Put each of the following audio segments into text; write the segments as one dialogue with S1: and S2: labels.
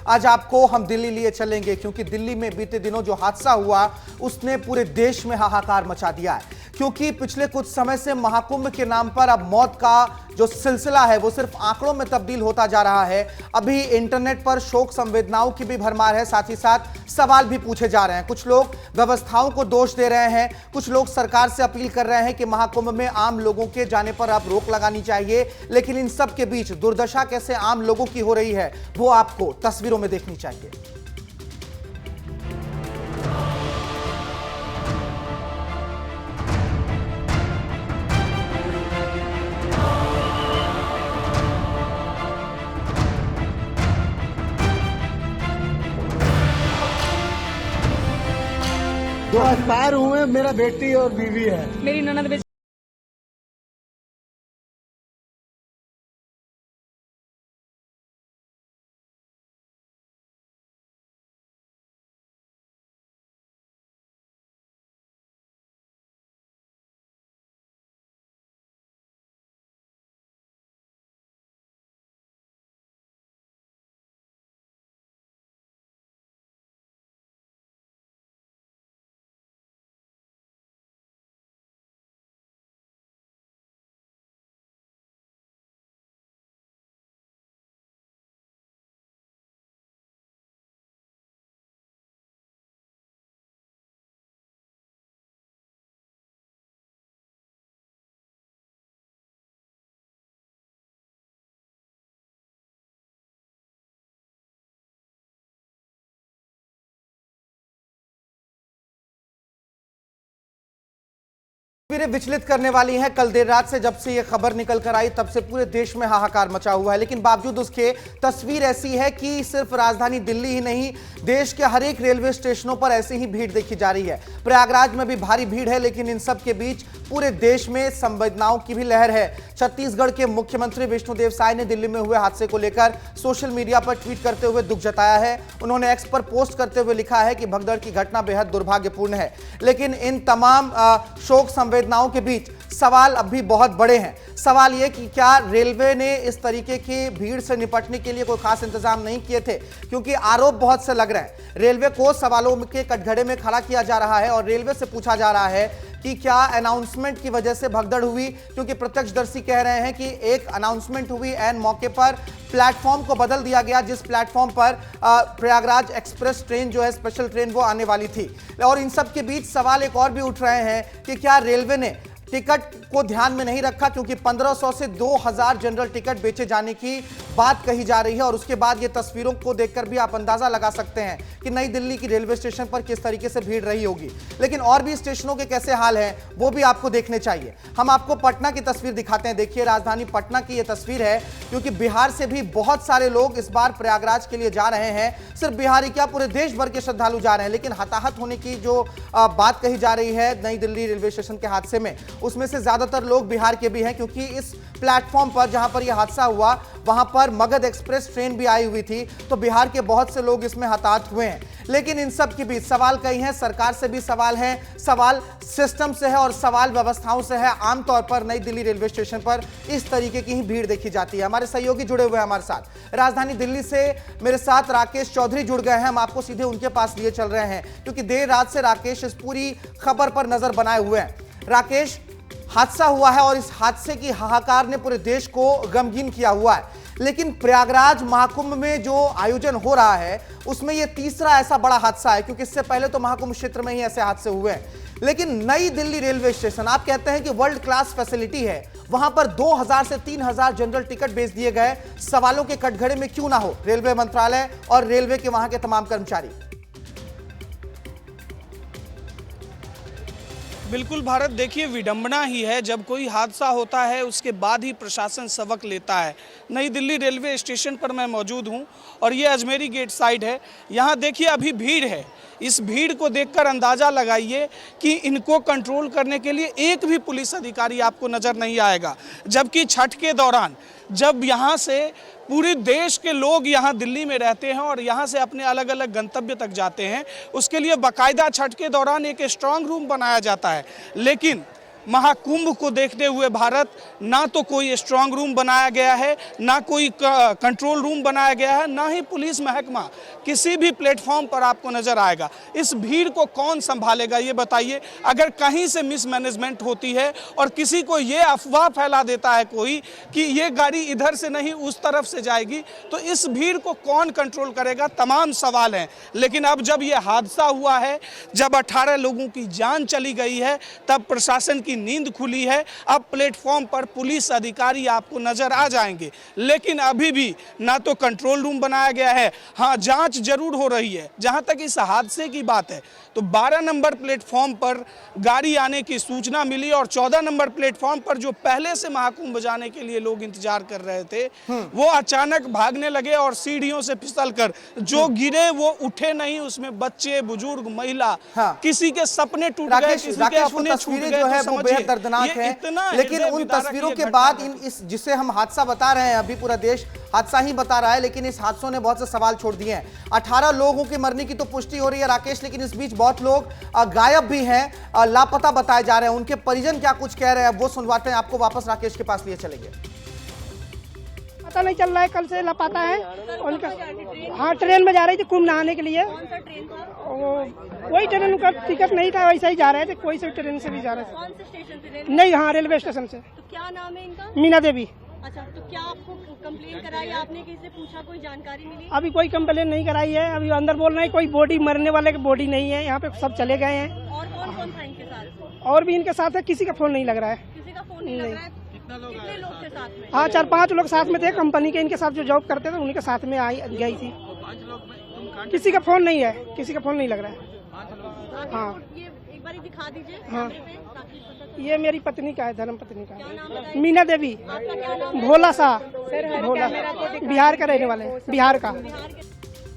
S1: आज आपको हम दिल्ली लिए चलेंगे, क्योंकि दिल्ली में बीते दिनों जो हादसा हुआ उसने पूरे देश में हाहाकार मचा दिया है। क्योंकि पिछले कुछ समय से महाकुंभ के नाम पर अब मौत का जो सिलसिला है वो सिर्फ आंकड़ों में तब्दील होता जा रहा है। अभी इंटरनेट पर शोक संवेदनाओं की भी भरमार है, साथ ही साथ सवाल भी पूछे जा रहे हैं। कुछ लोग व्यवस्थाओं को दोष दे रहे हैं, कुछ लोग सरकार से अपील कर रहे हैं कि महाकुंभ में आम लोगों के जाने पर अब रोक लगानी चाहिए। लेकिन इन सब के बीच दुर्दशा कैसे आम लोगों की हो रही है वो आपको तस्वीरों में देखनी चाहिए।
S2: दो एक्सपायर हुए, मेरा बेटी और बीवी है।
S3: मेरी ननद
S1: तस्वीरें विचलित करने वाली हैं। कल देर रात से जब से यह खबर निकल कर आई तब से पूरे देश में हाहाकार मचा हुआ है, लेकिन बावजूद उसके तस्वीर ऐसी है कि सिर्फ राजधानी दिल्ली ही नहीं, देश के हर एक रेलवे स्टेशनों पर ऐसी ही भीड़ देखी जा रही है। प्रयागराज में भी भारी भीड़ है, लेकिन इन सब के बीच पूरे देश में संवेदनाओं की भी लहर है। छत्तीसगढ़ के मुख्यमंत्री विष्णुदेव साय ने दिल्ली में हुए हादसे को लेकर सोशल मीडिया पर ट्वीट करते हुए दुख जताया है। उन्होंने एक्स पर पोस्ट करते हुए लिखा है कि भगदड़ की घटना बेहद दुर्भाग्यपूर्ण है, लेकिन इन तमाम शोक संवेदनाओं के बीच सवाल अब भी बहुत बड़े हैं। सवाल यह कि क्या रेलवे ने इस तरीके की भीड़ से निपटने के लिए कोई खास इंतजाम नहीं किए थे, क्योंकि आरोप बहुत से लग रहे हैं। रेलवे को सवालों के कटघरे में खड़ा किया जा रहा है और रेलवे से पूछा जा रहा है कि क्या अनाउंसमेंट की वजह से भगदड़ हुई, क्योंकि प्रत्यक्षदर्शी कह रहे हैं कि एक अनाउंसमेंट हुई, एन मौके पर प्लेटफॉर्म को बदल दिया गया, जिस प्लेटफॉर्म पर प्रयागराज एक्सप्रेस ट्रेन जो है, स्पेशल ट्रेन, वो आने वाली थी। और इन सब के बीच सवाल एक और भी उठ रहे हैं कि क्या रेलवे ने टिकट को ध्यान में नहीं रखा, क्योंकि 1500 से 2000 जनरल टिकट बेचे जाने की बात कही जा रही है। और उसके बाद ये तस्वीरों को देखकर भी आप अंदाजा लगा सकते हैं कि नई दिल्ली की रेलवे स्टेशन पर किस तरीके से भीड़ रही होगी। लेकिन और भी स्टेशनों के कैसे हाल हैं वो भी आपको देखने चाहिए। हम आपको पटना की तस्वीर दिखाते हैं। देखिए, राजधानी पटना की ये तस्वीर है, क्योंकि बिहार से भी बहुत सारे लोग इस बार प्रयागराज के लिए जा रहे हैं। सिर्फ बिहारी क्या, पूरे देश भर के श्रद्धालु जा रहे हैं। लेकिन हताहत होने की जो बात कही जा रही है नई दिल्ली रेलवे स्टेशन के हादसे में, उसमें से ज्यादातर लोग बिहार के भी हैं, क्योंकि इस प्लेटफॉर्म पर जहां पर यह हादसा हुआ वहां पर मगध एक्सप्रेस ट्रेन भी आई हुई थी, तो बिहार के बहुत से लोग इसमें हताहत हुए हैं। लेकिन इन सब के बीच सवाल कई हैं, सरकार से भी सवाल हैं, सवाल सिस्टम से है और सवाल व्यवस्थाओं से है। आमतौर पर नई दिल्ली रेलवे स्टेशन पर इस तरीके की ही भीड़ देखी जाती है। हमारे सहयोगी जुड़े हुए हैं हमारे साथ राजधानी दिल्ली से, मेरे साथ राकेश चौधरी जुड़ गए हैं। हम आपको सीधे उनके पास लिए चल रहे हैं, क्योंकि देर रात से राकेश इस पूरी खबर पर नजर बनाए हुए हैं। राकेश, हादसा हुआ है और इस हादसे की हाहाकार ने पूरे देश को गमगीन किया हुआ है, लेकिन प्रयागराज महाकुंभ में जो आयोजन हो रहा है उसमें यह तीसरा ऐसा बड़ा हादसा है, क्योंकि इससे पहले तो महाकुंभ क्षेत्र में ही ऐसे हादसे हुए हैं। लेकिन नई दिल्ली रेलवे स्टेशन, आप कहते हैं कि वर्ल्ड क्लास फैसिलिटी है, वहां पर 2000 से 3000 जनरल टिकट बेच दिए गए। सवालों के कटघरे में क्यों ना हो रेलवे मंत्रालय और रेलवे के वहां के तमाम कर्मचारी।
S4: बिल्कुल भारत, देखिए विडंबना ही है जब कोई हादसा होता है उसके बाद ही प्रशासन सबक लेता है। नई दिल्ली रेलवे स्टेशन पर मैं मौजूद हूं और ये अजमेरी गेट साइड है। यहाँ देखिए अभी भीड़ है। इस भीड़ को देखकर अंदाज़ा लगाइए कि इनको कंट्रोल करने के लिए एक भी पुलिस अधिकारी आपको नज़र नहीं आएगा। जबकि छठ के दौरान जब यहाँ से पूरे देश के लोग यहाँ दिल्ली में रहते हैं और यहाँ से अपने अलग अलग गंतव्य तक जाते हैं, उसके लिए बाकायदा छठ के दौरान एक स्ट्रांग रूम बनाया जाता है। लेकिन महाकुंभ को देखते हुए भारत ना तो कोई स्ट्रांग रूम बनाया गया है, ना कोई कंट्रोल रूम बनाया गया है, ना ही पुलिस महकमा किसी भी प्लेटफॉर्म पर आपको नजर आएगा। इस भीड़ को कौन संभालेगा ये बताइए। अगर कहीं से मिसमैनेजमेंट होती है और किसी को ये अफवाह फैला देता है कोई कि ये गाड़ी इधर से नहीं उस तरफ से जाएगी, तो इस भीड़ को कौन कंट्रोल करेगा, तमाम सवाल हैं। लेकिन अब जब ये हादसा हुआ है, जब 18 लोगों की जान चली गई है, तब प्रशासन की नींद खुली है। अब प्लेटफॉर्म पर पुलिस अधिकारी आपको नजर आ जाएंगे, लेकिन अभी भी ना तो कंट्रोल रूम बनाया गया है। हाँ, जांच जरूर हो रही है। जहां तक इस हादसे की बात है तो 12 नंबर प्लेटफॉर्म पर गाड़ी आने की सूचना मिली और 14 नंबर प्लेटफॉर्म पर जो पहले से महाकुंभ जाने के लिए लोग इंतजार कर रहे थे वो अचानक भागने लगे और सीढ़ियों से फिसलकर जो गिरे वो उठे नहीं। उसमें बच्चे, बुजुर्ग, महिला, किसी के सपने टूट गए, किसी के अपने छूट गए।
S1: जो है वो बेहद दर्दनाक है। लेकिन उन तस्वीरों के बाद इस जिसे हम हादसा बता रहे हैं, अभी पूरा देश हादसा ही बता रहा है, लेकिन इस हादसों ने बहुत से सवाल छोड़ दिए हैं। 18 लोगों की मरने की तो पुष्टि हो रही है राकेश, लेकिन इस बीच बहुत लोग गायब भी हैं, लापता बताए जा रहे हैं। उनके परिजन क्या कुछ कह रहे हैं वो सुनवाते हैं आपको। वापस राकेश के पास लिए चलेंगे।
S3: पता नहीं चल रहा है, कल से लापता है उनका। हाँ, ट्रेन में जा रही थी कुंभ नहाने के लिए। वही ट्रेन का टिकट नहीं था, वैसे ही जा रहे थे, कोई से ट्रेन से भी जा रहे थे।
S5: कौन से स्टेशन से?
S3: नहीं, हाँ, रेलवे स्टेशन से।
S5: तो क्या नाम है इनका?
S3: मीना देवी।
S5: अच्छा, तो क्या आपको कंप्लेन कराई? आपने किसी से पूछा, कोई जानकारी मिली?
S3: अभी कोई कंप्लेन नहीं कराई है। अभी अंदर बोल रहे हैं कोई बॉडी, मरने वाले की बॉडी नहीं है यहाँ पे, सब चले गए हैं।
S5: और कौन कौन था इनके साथ?
S3: और भी इनके साथ है, किसी का फोन नहीं लग रहा है।
S5: किसी का फोन नहीं लग रहा है? कितने लोग थे साथ में?
S3: हाँ, 4-5 लोग साथ में थे, कंपनी के इनके साथ जो जॉब करते थे उनके साथ में गई थी। किसी का फोन नहीं है, किसी का फोन नहीं लग रहा है। हाँ,
S5: ये एक बार दिखा दीजिए
S3: हाँ।
S5: कैमरे पे, ताकि पता चले।
S3: ये मेरी पत्नी का है, धर्म पत्नी का
S5: क्या
S3: है,
S5: नाम बताइए?
S3: मीना देवी।
S5: आपका क्या नाम है?
S3: भोला सा, भोला, बिहार का रहने वाले, बिहार का।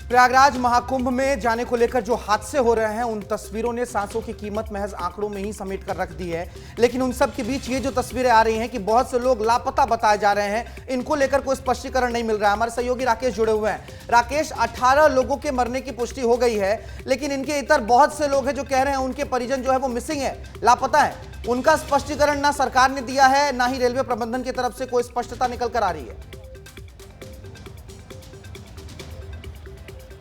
S1: प्रयागराज महाकुंभ में जाने को लेकर जो हादसे हो रहे हैं, उन तस्वीरों ने सांसों की कीमत महज आंकड़ों में ही समेट कर रख दी है। लेकिन उन सब के बीच ये जो तस्वीरें आ रही हैं कि बहुत से लोग लापता बताए जा रहे हैं, इनको लेकर कोई स्पष्टीकरण नहीं मिल रहा है। हमारे सहयोगी राकेश जुड़े हुए हैं। राकेश, 18 लोगों के मरने की पुष्टि हो गई है, लेकिन इनके इतर बहुत से लोग हैं जो कह रहे हैं उनके परिजन जो है वो मिसिंग है, लापता है। उनका स्पष्टीकरण ना सरकार ने दिया है, ना ही रेलवे प्रबंधन की तरफ से कोई स्पष्टता निकल कर आ रही है।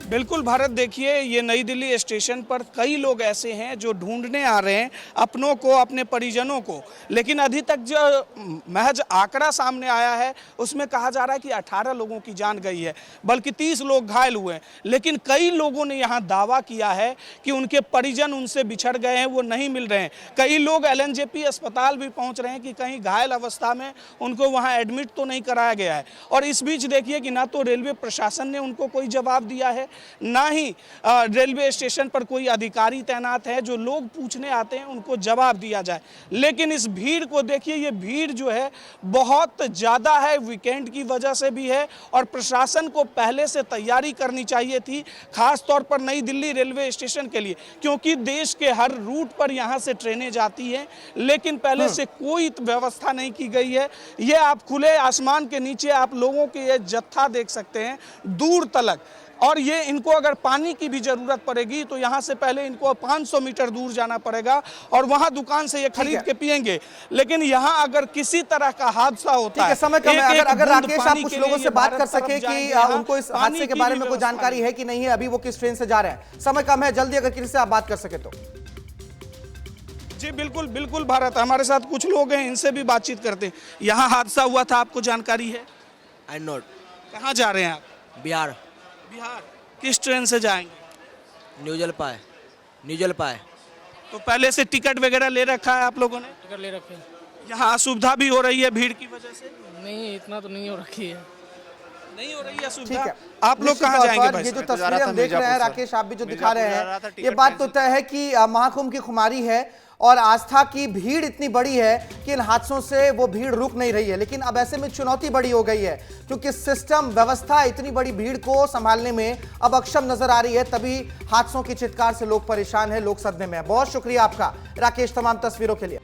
S4: बिल्कुल भारत, देखिए ये नई दिल्ली स्टेशन पर कई लोग ऐसे हैं जो ढूंढने आ रहे हैं अपनों को, अपने परिजनों को। लेकिन अभी तक जो महज आंकड़ा सामने आया है उसमें कहा जा रहा है कि 18 लोगों की जान गई है, बल्कि 30 लोग घायल हुए हैं। लेकिन कई लोगों ने यहाँ दावा किया है कि उनके परिजन उनसे बिछड़ गए हैं, वो नहीं मिल रहे हैं। कई लोग LNJP अस्पताल भी पहुँच रहे हैं कि कहीं घायल अवस्था में उनको वहाँ एडमिट तो नहीं कराया गया है। और इस बीच देखिए कि ना तो रेलवे प्रशासन ने उनको कोई जवाब दिया है, ना ही रेलवे स्टेशन पर कोई अधिकारी तैनात है जो लोग पूछने आते हैं उनको जवाब दिया जाए। लेकिन इस भीड़ को देखिए, ये भीड़ जो है बहुत ज़्यादा है, वीकेंड की वजह से भी है और प्रशासन को पहले से तैयारी करनी चाहिए थी, खास तौर पर नई दिल्ली रेलवे स्टेशन के लिए, क्योंकि देश के हर रूट पर यहाँ से ट्रेनें जाती हैं, लेकिन पहले से कोई व्यवस्था नहीं की गई है। ये आप खुले आसमान के नीचे आप लोगों के ये जत्था देख सकते हैं दूर तलक। और ये इनको अगर पानी की भी जरूरत पड़ेगी तो यहाँ से पहले इनको 500 मीटर दूर जाना पड़ेगा और वहाँ दुकान से ये खरीद के पिएंगे। लेकिन यहाँ अगर किसी तरह का हादसा होता है,
S1: समय कम है, अगर राकेश आप कुछ लोगों से बात कर सके कि उनको इस हादसे के बारे में कोई जानकारी है कि नहीं है, अभी वो किस ट्रेन से जा रहे हैं। समय कम है, जल्दी अगर किसी से आप बात कर सके तो।
S4: जी बिल्कुल बिल्कुल भारत, हमारे साथ कुछ लोग हैं, इनसे भी बातचीत करते हैं। यहाँ हादसा हुआ था, आपको जानकारी है?
S6: आई नोट।
S4: कहाँ जा रहे हैं आप?
S6: बिहार।
S4: बिहार किस ट्रेन से जाएंगे?
S6: न्यू जलपाई।
S4: तो पहले से टिकट वगैरह ले रखा है आप लोगों ने?
S7: टिकट ले रखे हैं।
S4: यहाँ असुविधा भी हो रही है भीड़ की वजह से?
S7: नहीं, इतना तो नहीं हो रखी है।
S4: नहीं हो रही है
S1: ठीक
S4: असुविधा।
S1: है,
S4: आप लोग कहाँ जाएंगे भाई?
S1: ये जो तस्वीरें हम देख रहे हैं राकेश, आप भी जो दिखा रहे हैं, ये बात तो तय है कि महाकुंभ की खुमारी है और आस्था की भीड़ इतनी बड़ी है कि इन हादसों से वो भीड़ रुक नहीं रही है। लेकिन अब ऐसे में चुनौती बड़ी हो गई है, क्योंकि सिस्टम व्यवस्था इतनी बड़ी भीड़ को संभालने में अब अक्षम नजर आ रही है। तभी हादसों की चित्कार से लोग परेशान हैं, लोग सदमे में हैं। बहुत शुक्रिया आपका राकेश तमाम तस्वीरों के लिए।